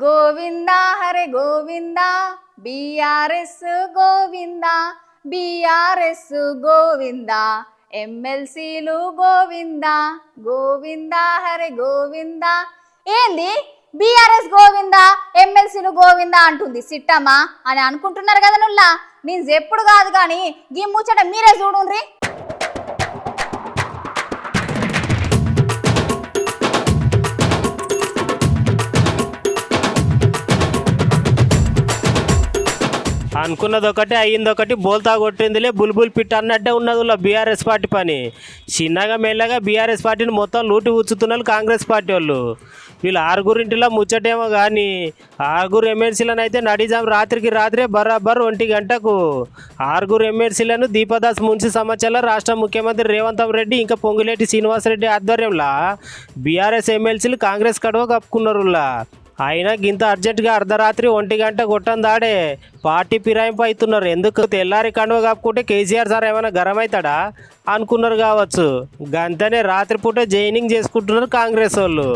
గోవింద హరే గోవింద బిఆర్ఎస్ గోవింద బిఆర్ఎస్ గోవింద ఎమ్మెల్సీలు గోవింద గోవింద హరే గోవింద. ఏంది బిఆర్ఎస్ గోవింద ఎమ్మెల్సీలు గోవింద అంటుంది సిట్టమ్మా అని అనుకుంటున్నారు కదా నుల్లా. నేను ఎప్పుడు కాదు కానీ ఈ ముచ్చట మీరే చూడుండ్రి. అనుకున్నది ఒకటి అయ్యింది ఒకటి, బోల్తా కొట్టిందిలే బుల్బుల్ పిట్ అన్నట్టే ఉన్నది బీఆర్ఎస్ పార్టీ పని. చిన్నగా మెల్లగా బీఆర్ఎస్ పార్టీని మొత్తం లూటి ఉచ్చుతున్నారు కాంగ్రెస్ పార్టీ వాళ్ళు. వీళ్ళు ఆరుగురింటిలో ముచ్చటేమో కానీ ఆరుగురు ఎమ్మెల్సీలను అయితే నడిజాం రాత్రికి రాత్రే బరాబర్ 1 గంటకు ఆరుగురు ఎమ్మెల్సీలను దీపదాస్ మున్సి సంవత్సరంలో రాష్ట్ర ముఖ్యమంత్రి రేవంత్ రెడ్డి ఇంకా పొంగులేటి శ్రీనివాసరెడ్డి ఆధ్వర్యంలో బీఆర్ఎస్ ఎమ్మెల్సీలు కాంగ్రెస్ కడవ కప్పుకున్నారు. అయినా గింత అర్జెంటుగా అర్ధరాత్రి 1 గంట కొట్టం దాడే పార్టీ ఫిరాయింపు అవుతున్నారు. ఎందుకు తెల్లారి కండువ కప్పుకుంటే కేసీఆర్ సార్ ఏమైనా గరం అవుతాడా అనుకున్నారు కావచ్చు. గంతనే రాత్రిపూట జైనింగ్ చేసుకుంటున్నారు కాంగ్రెస్ వాళ్ళు.